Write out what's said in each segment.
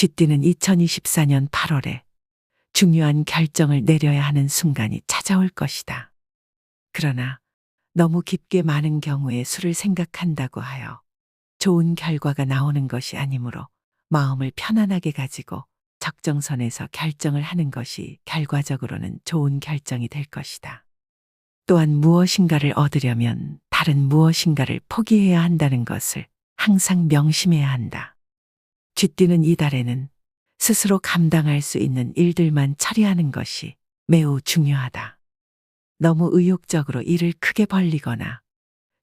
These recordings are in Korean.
쥐띠는 2024년 8월에 중요한 결정을 내려야 하는 순간이 찾아올 것이다. 그러나 너무 깊게 많은 경우에 수를 생각한다고 하여 좋은 결과가 나오는 것이 아니므로 마음을 편안하게 가지고 적정선에서 결정을 하는 것이 결과적으로는 좋은 결정이 될 것이다. 또한 무엇인가를 얻으려면 다른 무엇인가를 포기해야 한다는 것을 항상 명심해야 한다. 쥐띠는 이달에는 스스로 감당할 수 있는 일들만 처리하는 것이 매우 중요하다. 너무 의욕적으로 일을 크게 벌리거나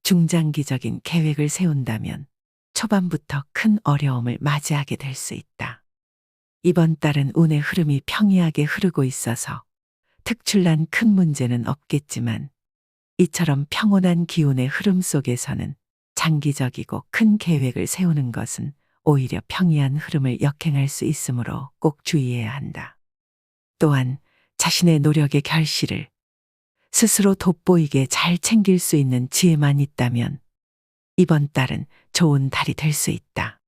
중장기적인 계획을 세운다면 초반부터 큰 어려움을 맞이하게 될 수 있다. 이번 달은 운의 흐름이 평이하게 흐르고 있어서 특출난 큰 문제는 없겠지만 이처럼 평온한 기운의 흐름 속에서는 장기적이고 큰 계획을 세우는 것은 오히려 평이한 흐름을 역행할 수 있으므로 꼭 주의해야 한다. 또한 자신의 노력의 결실을 스스로 돋보이게 잘 챙길 수 있는 지혜만 있다면 이번 달은 좋은 달이 될 수 있다.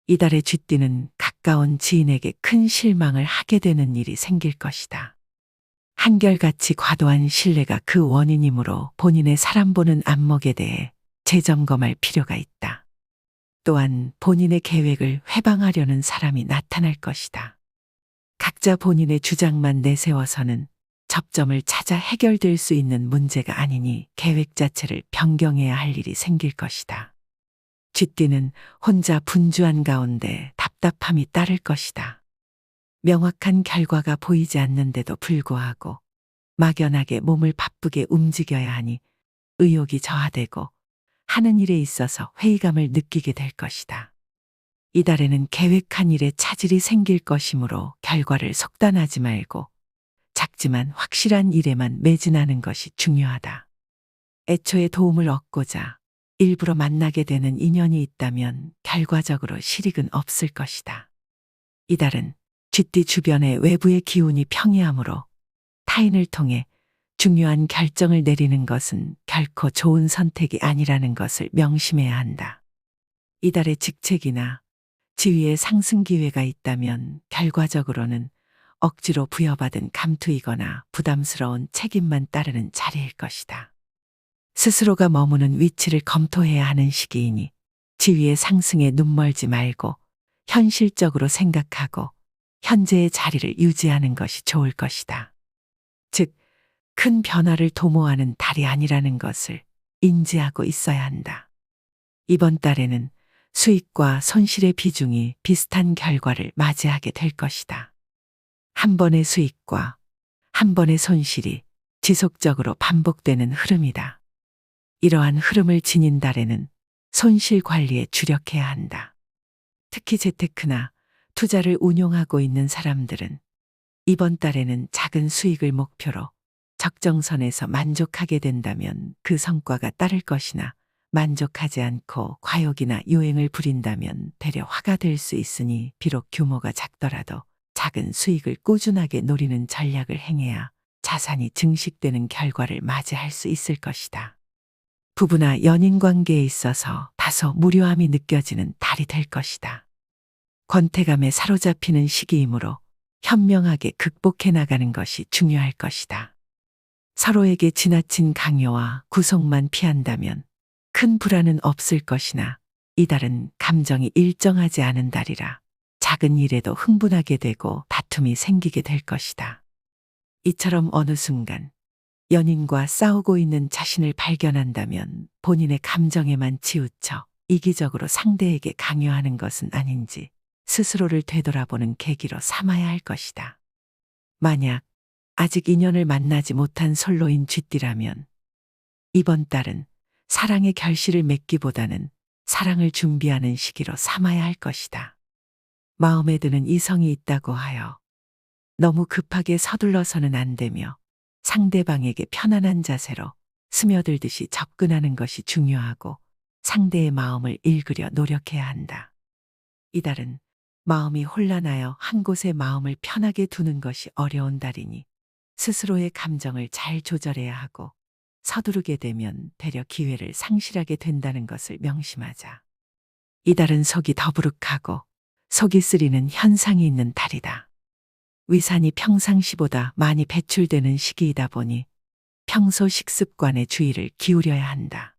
이달의 쥐띠는 가까운 지인에게 큰 실망을 하게 되는 일이 생길 것이다. 한결같이 과도한 신뢰가 그 원인이므로 본인의 사람 보는 안목에 대해 재점검할 필요가 있다. 또한 본인의 계획을 회방하려는 사람이 나타날 것이다. 각자 본인의 주장만 내세워서는 접점을 찾아 해결될 수 있는 문제가 아니니 계획 자체를 변경해야 할 일이 생길 것이다. 쥐띠는 혼자 분주한 가운데 답답함이 따를 것이다. 명확한 결과가 보이지 않는데도 불구하고 막연하게 몸을 바쁘게 움직여야 하니 의욕이 저하되고 하는 일에 있어서 회의감을 느끼게 될 것이다. 이달에는 계획한 일에 차질이 생길 것이므로 결과를 속단하지 말고 작지만 확실한 일에만 매진하는 것이 중요하다. 애초에 도움을 얻고자 일부러 만나게 되는 인연이 있다면 결과적으로 실익은 없을 것이다. 이달은 쥐띠 주변의 외부의 기운이 평이하므로 타인을 통해 중요한 결정을 내리는 것은 결코 좋은 선택이 아니라는 것을 명심해야 한다. 이달의 직책이나 지위의 상승 기회가 있다면 결과적으로는 억지로 부여받은 감투이거나 부담스러운 책임만 따르는 자리일 것이다. 스스로가 머무는 위치를 검토해야 하는 시기이니 지위의 상승에 눈멀지 말고 현실적으로 생각하고 현재의 자리를 유지하는 것이 좋을 것이다. 즉, 큰 변화를 도모하는 달이 아니라는 것을 인지하고 있어야 한다. 이번 달에는 수익과 손실의 비중이 비슷한 결과를 맞이하게 될 것이다. 한 번의 수익과 한 번의 손실이 지속적으로 반복되는 흐름이다. 이러한 흐름을 지닌 달에는 손실 관리에 주력해야 한다. 특히 재테크나 투자를 운용하고 있는 사람들은 이번 달에는 작은 수익을 목표로 적정선에서 만족하게 된다면 그 성과가 따를 것이나 만족하지 않고 과욕이나 요행을 부린다면 되려 화가 될 수 있으니 비록 규모가 작더라도 작은 수익을 꾸준하게 노리는 전략을 행해야 자산이 증식되는 결과를 맞이할 수 있을 것이다. 부부나 연인 관계에 있어서 다소 무료함이 느껴지는 달이 될 것이다. 권태감에 사로잡히는 시기이므로 현명하게 극복해 나가는 것이 중요할 것이다. 서로에게 지나친 강요와 구속만 피한다면 큰 불안은 없을 것이나 이달은 감정이 일정하지 않은 달이라 작은 일에도 흥분하게 되고 다툼이 생기게 될 것이다. 이처럼 어느 순간 연인과 싸우고 있는 자신을 발견한다면 본인의 감정에만 치우쳐 이기적으로 상대에게 강요하는 것은 아닌지 스스로를 되돌아보는 계기로 삼아야 할 것이다. 만약 아직 인연을 만나지 못한 솔로인 쥐띠라면 이번 달은 사랑의 결실을 맺기보다는 사랑을 준비하는 시기로 삼아야 할 것이다. 마음에 드는 이성이 있다고 하여 너무 급하게 서둘러서는 안 되며 상대방에게 편안한 자세로 스며들듯이 접근하는 것이 중요하고 상대의 마음을 읽으려 노력해야 한다. 이달은 마음이 혼란하여 한 곳에 마음을 편하게 두는 것이 어려운 달이니 스스로의 감정을 잘 조절해야 하고 서두르게 되면 되려 기회를 상실하게 된다는 것을 명심하자. 이달은 속이 더부룩하고 속이 쓰리는 현상이 있는 달이다. 위산이 평상시보다 많이 배출되는 시기이다 보니 평소 식습관에 주의를 기울여야 한다.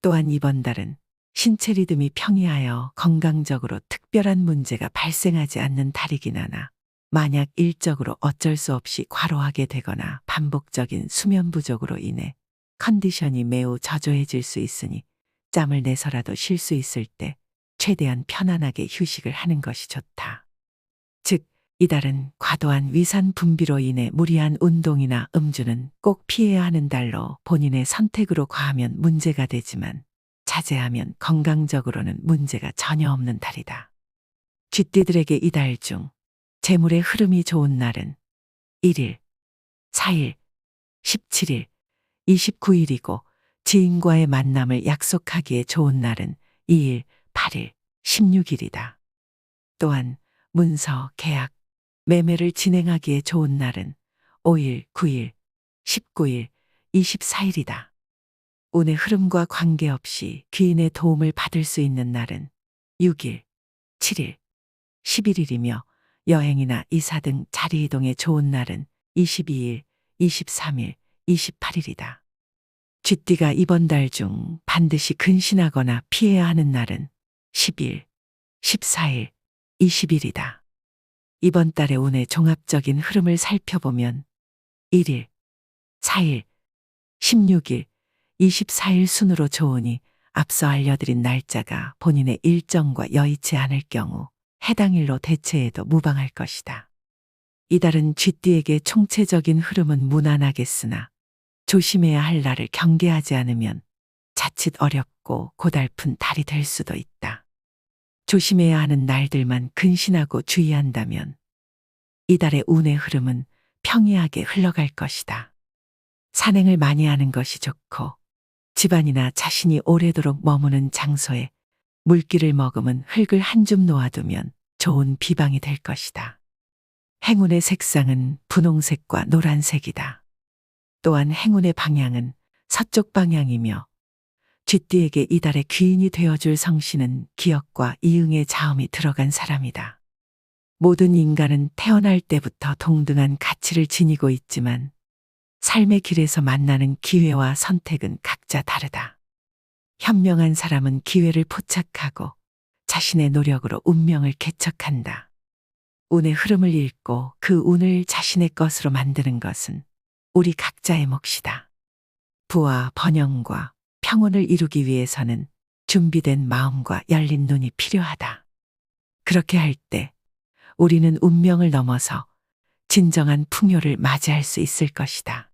또한 이번 달은 신체 리듬이 평이하여 건강적으로 특별한 문제가 발생하지 않는 달이긴 하나 만약 일적으로 어쩔 수 없이 과로하게 되거나 반복적인 수면 부족으로 인해 컨디션이 매우 저조해질 수 있으니 짬을 내서라도 쉴 수 있을 때 최대한 편안하게 휴식을 하는 것이 좋다. 즉, 이달은 과도한 위산 분비로 인해 무리한 운동이나 음주는 꼭 피해야 하는 달로 본인의 선택으로 과하면 문제가 되지만 자제하면 건강적으로는 문제가 전혀 없는 달이다. 쥐띠들에게 이달 중 재물의 흐름이 좋은 날은 1일, 4일, 17일, 29일이고 지인과의 만남을 약속하기에 좋은 날은 2일, 8일, 16일이다. 또한 문서, 계약, 매매를 진행하기에 좋은 날은 5일, 9일, 19일, 24일이다. 운의 흐름과 관계없이 귀인의 도움을 받을 수 있는 날은 6일, 7일, 11일이며 여행이나 이사 등 자리 이동에 좋은 날은 22일, 23일, 28일이다. 쥐띠가 이번 달 중 반드시 근신하거나 피해야 하는 날은 10일, 14일, 20일이다. 이번 달의 운의 종합적인 흐름을 살펴보면 1일, 4일, 16일, 24일 순으로 좋으니 앞서 알려드린 날짜가 본인의 일정과 여의치 않을 경우 해당 일로 대체해도 무방할 것이다. 이달은 쥐띠에게 총체적인 흐름은 무난하겠으나 조심해야 할 날을 경계하지 않으면 자칫 어렵고 고달픈 달이 될 수도 있다. 조심해야 하는 날들만 근신하고 주의한다면 이달의 운의 흐름은 평이하게 흘러갈 것이다. 산행을 많이 하는 것이 좋고 집안이나 자신이 오래도록 머무는 장소에 물기를 머금은 흙을 한 줌 놓아두면 좋은 비방이 될 것이다. 행운의 색상은 분홍색과 노란색이다. 또한 행운의 방향은 서쪽 방향이며 쥐띠에게 이달의 귀인이 되어줄 성씨는 기억과 이응의 자음이 들어간 사람이다. 모든 인간은 태어날 때부터 동등한 가치를 지니고 있지만 삶의 길에서 만나는 기회와 선택은 각자 다르다. 현명한 사람은 기회를 포착하고 자신의 노력으로 운명을 개척한다. 운의 흐름을 읽고 그 운을 자신의 것으로 만드는 것은 우리 각자의 몫이다. 부와 번영과 평온을 이루기 위해서는 준비된 마음과 열린 눈이 필요하다. 그렇게 할 때 우리는 운명을 넘어서 진정한 풍요를 맞이할 수 있을 것이다.